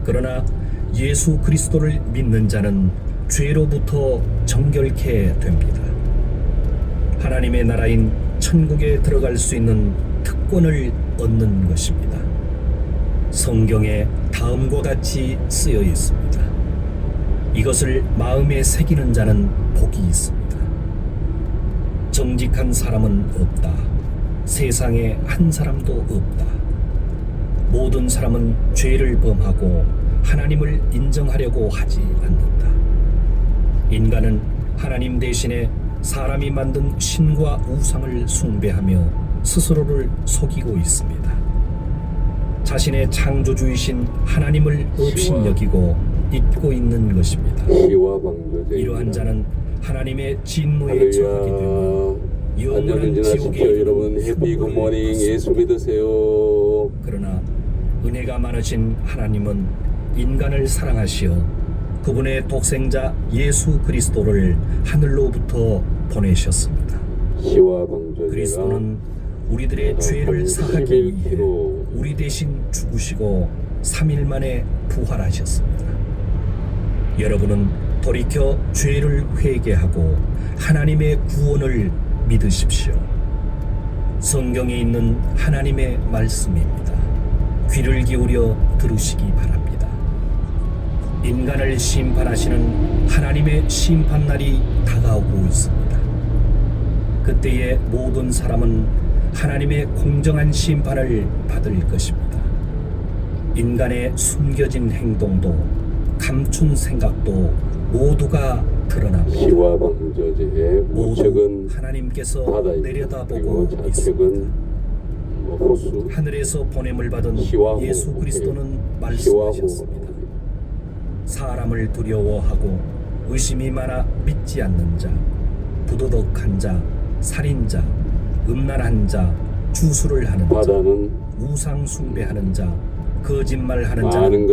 그러나 예수 그리스도를 믿는 자는 죄로부터 정결케 됩니다. 하나님의 나라인 천국에 들어갈 수 있는 특권을 얻는 것입니다. 성경에 다음과 같이 쓰여 있습니다. 이것을 마음에 새기는 자는 복이 있습니다. 정직한 사람은 없다. 세상에 한 사람도 없다. 모든 사람은 죄를 범하고 하나님을 인정하려고 하지 않는다. 인간은 하나님 대신에 사람이 만든 신과 우상을 숭배하며 스스로를 속이고 있습니다. 자신의 창조주이신 하나님을 업신여기고 잊고 있는 것입니다. 이러한 자는 하나님의 진노에 처하게 되며 영원한 지옥에 여러분 해피 굿모닝 예수 믿으세요. 그러나 은혜가 많으신 하나님은 인간을 사랑하시어 그분의 독생자 예수 그리스도를 하늘로부터 보내셨습니다. 그리스도는 우리들의 죄를 사하기 위해 우리 대신 죽으시고 3일 만에 부활하셨습니다. 여러분은 돌이켜 죄를 회개하고 하나님의 구원을 믿으십시오. 성경에 있는 하나님의 말씀입니다. 귀를 기울여 들으시기 바랍니다. 인간을 심판하시는 하나님의 심판날이 다가오고 있습니다. 그때의 모든 사람은 하나님의 공정한 심판을 받을 것입니다. 인간의 숨겨진 행동도 감춘 생각도 모두가 드러납니다. 모두 하나님께서 내려다보고 있습니다. 하늘에서 보냄을 받은 예수 그리스도는 말씀하셨습니다. 사람을 두려워하고 의심이 많아 믿지 않는 자, 부도덕한 자, 살인자, 음란한 자, 주술을 하는 자, 우상 숭배하는 자, 거짓말하는 자는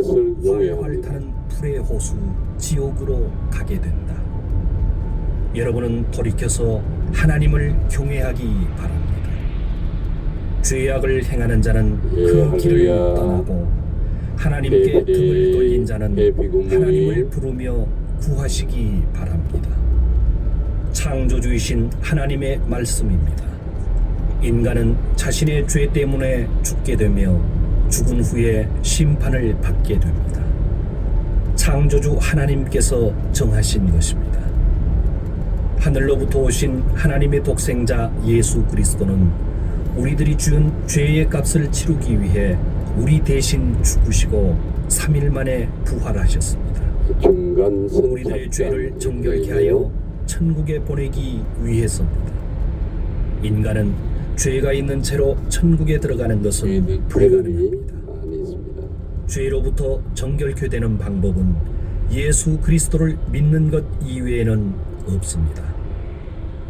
활활 타는 불의 호수 지옥으로 가게 된다. 여러분은 돌이켜서 하나님을 경외하기 바랍니다. 죄악을 행하는 자는 그 길을 떠나고 하나님께 등을 돌린 자는 하나님을 부르며 구하시기 바랍니다. 창조주이신 하나님의 말씀입니다. 인간은 자신의 죄 때문에 죽게 되며 죽은 후에 심판을 받게 됩니다. 창조주 하나님께서 정하신 것입니다. 하늘로부터 오신 하나님의 독생자 예수 그리스도는 우리들이 지은 죄의 값을 치르기 위해 우리 대신 죽으시고 3일 만에 부활하셨습니다. 우리들의 죄를 정결케 하여 천국에 보내기 위해서입니다. 인간은 죄가 있는 채로 천국에 들어가는 것은 불가능합니다. 죄로부터 정결케 되는 방법은 예수 그리스도를 믿는 것 이외에는 없습니다.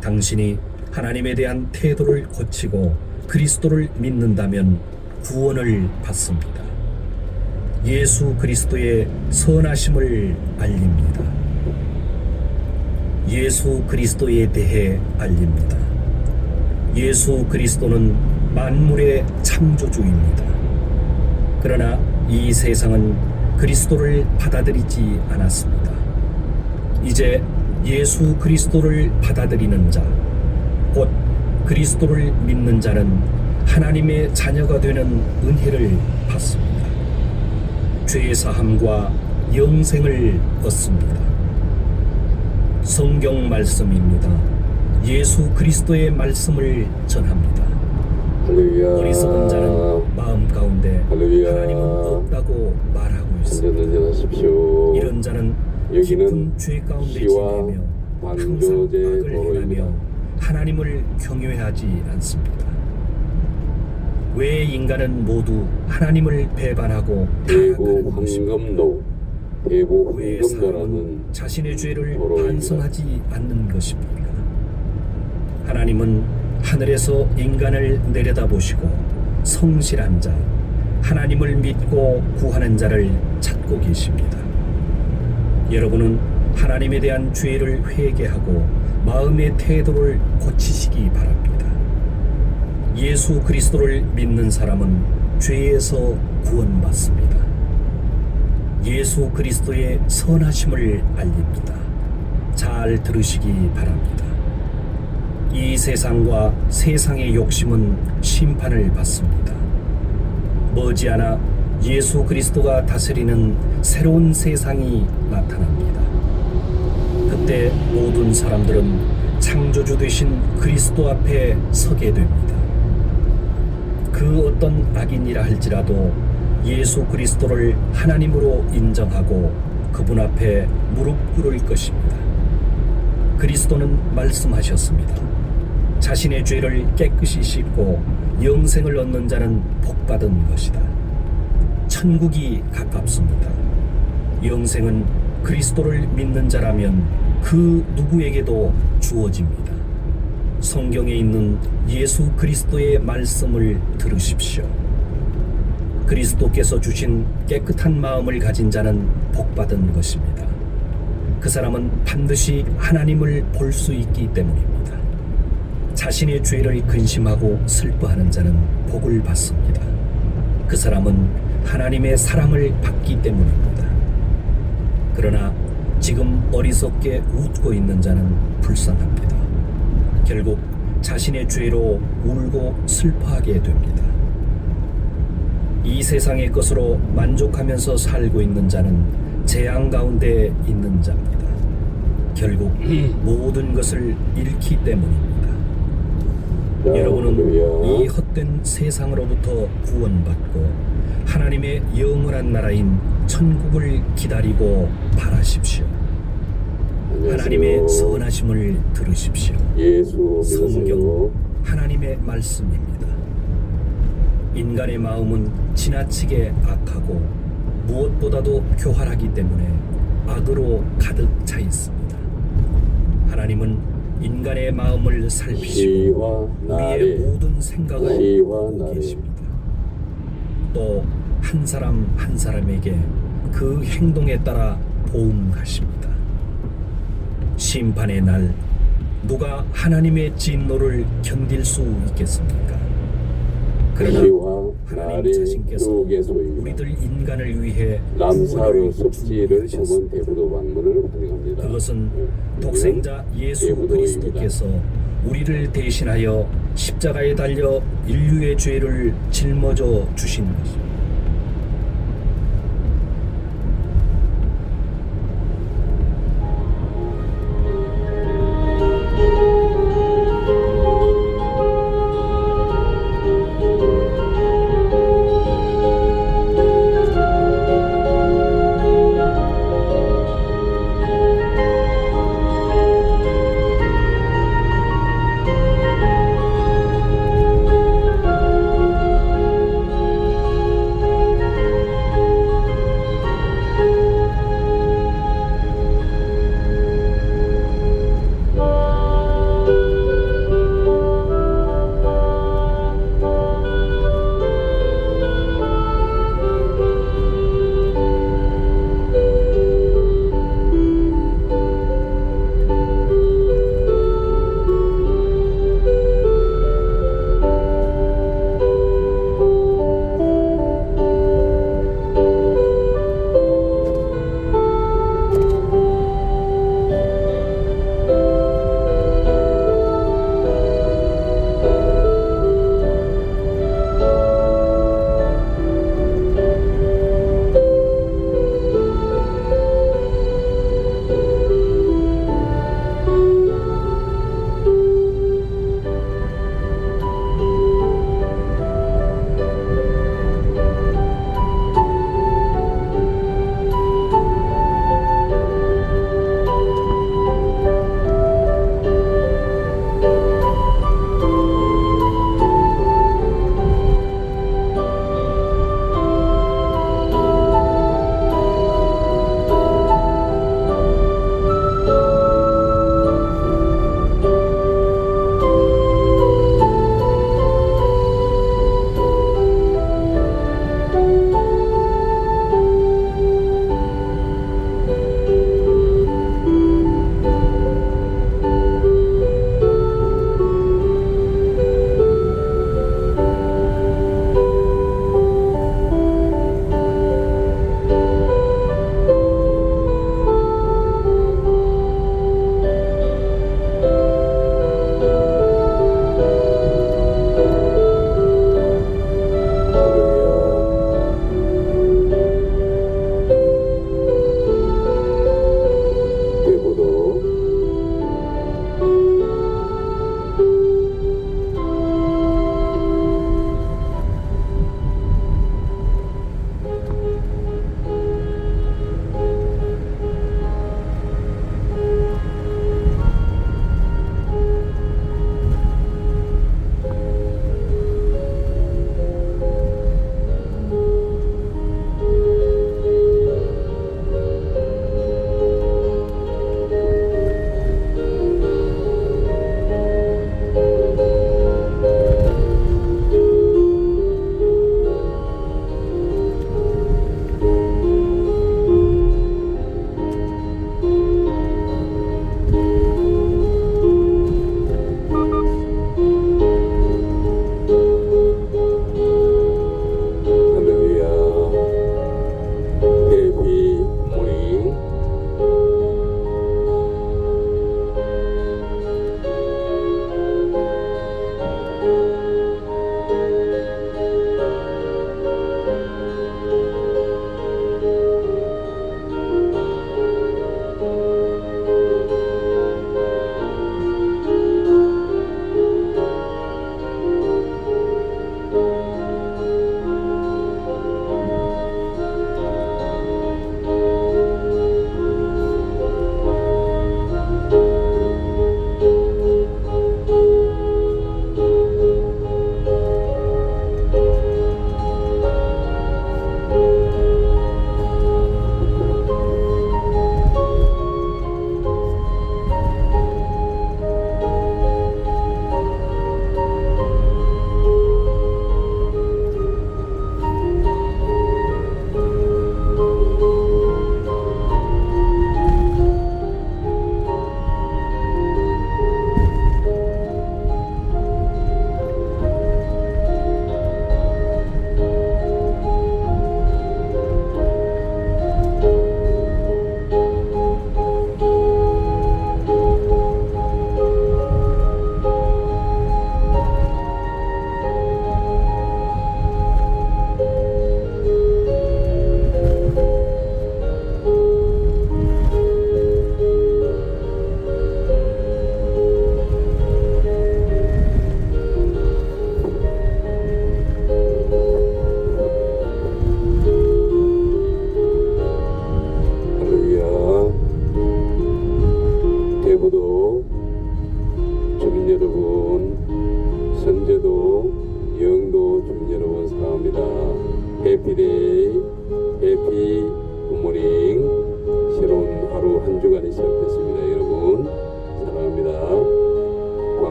당신이 하나님에 대한 태도를 고치고 그리스도를 믿는다면 구원을 받습니다. 예수 그리스도의 선하심을 알립니다. 예수 그리스도에 대해 알립니다. 예수 그리스도는 만물의 창조주입니다. 그러나 이 세상은 그리스도를 받아들이지 않았습니다. 이제 예수 그리스도를 받아들이는 자, 곧 그리스도를 믿는 자는 하나님의 자녀가 되는 은혜를 받습니다. 죄 사함과 영생을 얻습니다. 성경 말씀입니다. 예수 그리스도의 말씀을 전합니다. 어리석은 자는 마음 가운데 하나님은 없다고 말하고 있습니다. 이런 자는 깊은 죄 가운데 지내며 항상 악을 행하며 하나님을 경외하지 않습니다. 왜 인간은 모두 하나님을 배반하고 타락하는 것입니까? 왜 사람은 자신의 죄를 반성하지 않는 것입니까? 하나님은 하늘에서 인간을 내려다보시고 성실한 자, 하나님을 믿고 구하는 자를 찾고 계십니다. 여러분은 하나님에 대한 죄를 회개하고 마음의 태도를 고치시기 바랍니다. 예수 그리스도를 믿는 사람은 죄에서 구원받습니다. 예수 그리스도의 선하심을 알립니다. 잘 들으시기 바랍니다. 이 세상과 세상의 욕심은 심판을 받습니다. 머지않아 예수 그리스도가 다스리는 새로운 세상이 나타납니다. 그때 모든 사람들은 창조주 되신 그리스도 앞에 서게 됩니다. 그 어떤 악인이라 할지라도 예수 그리스도를 하나님으로 인정하고 그분 앞에 무릎 꿇을 것입니다. 그리스도는 말씀하셨습니다. 자신의 죄를 깨끗이 씻고 영생을 얻는 자는 복받은 것이다. 천국이 가깝습니다. 영생은 그리스도를 믿는 자라면 그 누구에게도 주어집니다. 성경에 있는 예수 그리스도의 말씀을 들으십시오. 그리스도께서 주신 깨끗한 마음을 가진 자는 복받은 것입니다. 그 사람은 반드시 하나님을 볼 수 있기 때문입니다. 자신의 죄를 근심하고 슬퍼하는 자는 복을 받습니다. 그 사람은 하나님의 사랑을 받기 때문입니다. 그러나 지금 어리석게 웃고 있는 자는 불쌍합니다. 결국 자신의 죄로 울고 슬퍼하게 됩니다. 이 세상의 것으로 만족하면서 살고 있는 자는 재앙 가운데 있는 자입니다. 결국 모든 것을 잃기 때문입니다. 여러분은 이 헛된 세상으로부터 구원받고 하나님의 영원한 나라인 천국을 기다리고 바라십시오. 하나님의 선하심을 들으십시오. 성경 하나님의 말씀입니다. 인간의 마음은 지나치게 악하고 무엇보다도 교활하기 때문에 악으로 가득 차 있습니다. 하나님은 인간의 마음을 살피시고 우리의 모든 생각을 보고 계십니다. 또 한 사람 한 사람에게 그 행동에 따라 보응하십니다. 심판의 날 누가 하나님의 진노를 견딜 수 있겠습니까? 그러나 하나님 자신께서 우리들 인간을 위해 람사르 섭지를 저번 대부도 방문을 환영합니다. 그것은 독생자 예수 그리스도께서 우리를 대신하여 십자가에 달려 인류의 죄를 짊어져 주신 것입니다.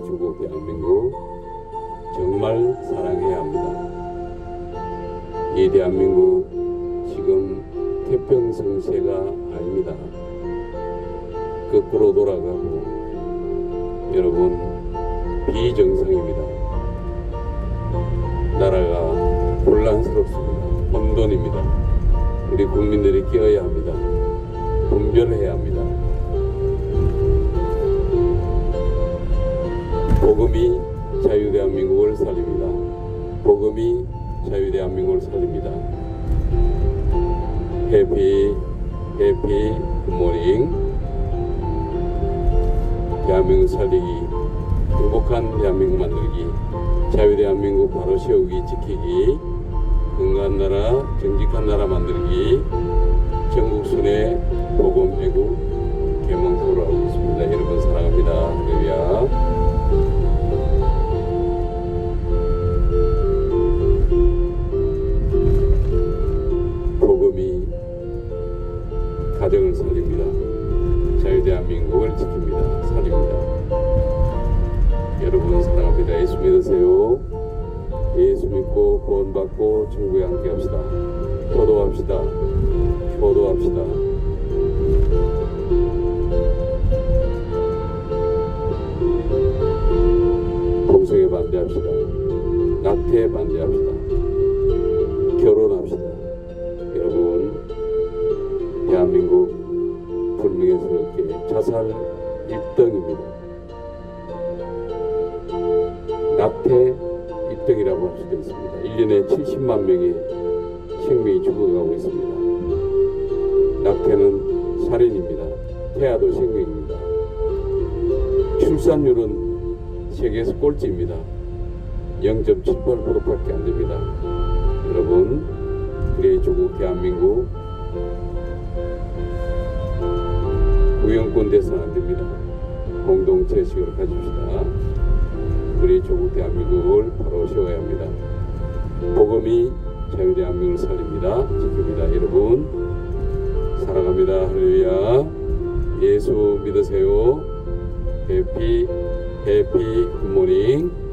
조국 대한민국 정말 사랑해야 합니다. 이 대한민국 지금 태평성세가 아닙니다. 거꾸로 돌아가고 여러분 비정상입니다. 나라가 혼란스럽습니다. 혼돈입니다. 우리 국민들이 깨어야 합니다. 분별해야 합니다. 복음이 자유대한민국을 살립니다. 복음이 자유대한민국을 살립니다. 해피 굿모닝. 대한민국 살리기, 행복한 대한민국 만들기, 자유대한민국 바로 세우기, 지키기, 건강한 나라, 정직한 나라 만들기, 전국순회 복음 애국 계몽토로 하고 있습니다. 여러분 사랑합니다. 할렐루야. 복음이 가정을 살립니다. 자유대한민국을 지킵니다. 살립니다. 여러분 사랑합니다. 예수 믿으세요. 예수 믿고 구원받고 천국에 함께 합시다. 효도합시다. 효도합시다. 동성애 반대합시다. 낙태 반대합시다. 결혼합시다. 여러분 대한민국 불명예스럽게 자살 1등입니다. 낙태 1등이라고 할 수도 있습니다. 1년에 70만 명의 생명이 죽어가고 있습니다. 낙태는 살인입니다. 태아도 생명입니다. 출산율은 세계에서 꼴찌입니다. 0.78%밖에 안 됩니다. 여러분, 우리의 조국 대한민국 우영권 돼서는 안 됩니다. 공동체식으로 가집시다. 우리 조국 대한민국을 바로 세워야 합니다. 복음이 자유대한민국을 살립니다. 지킵니다. 여러분 사랑합니다. 할렐루야. 예수 믿으세요. 해피 굿모닝.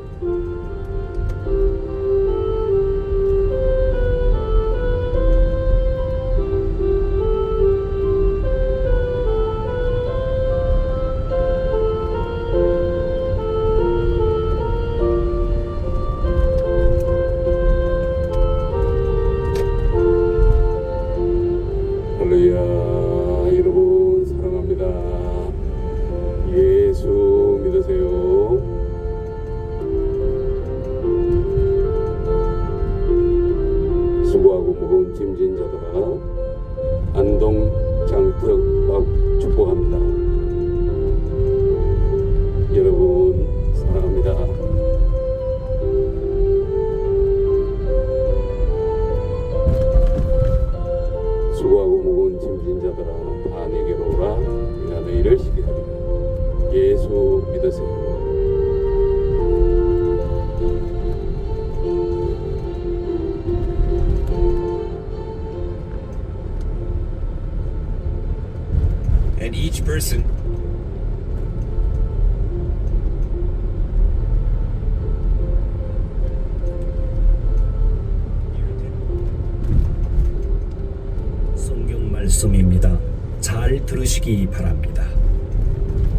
할렐루야. 여러분 사랑합니다. 예수 믿으세요. 수고하고 무거운 짐진 자들아 안동 장특박 축복합니다. 여러분 사랑합니다. 수고하고 무거운 짐진 자들아 다 내게로 오라. 내가 너희를 쉬게 하리라. 예수 믿으세요. And each person 성경 말씀입니다. 잘 들으시기 바랍니다.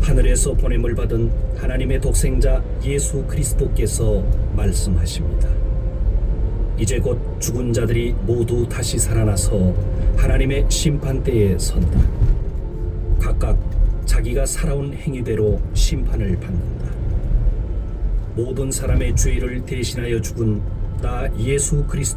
하늘에서 보냄을 받은 하나님의 독생자 예수 그리스도께서 말씀하십니다. 이제 곧 죽은 자들이 모두 다시 살아나서 하나님의 심판대에 선다. 각각 자기가 살아온 행위대로 심판을 받는다. 모든 사람의 죄를 대신하여 죽은 나 예수 그리스도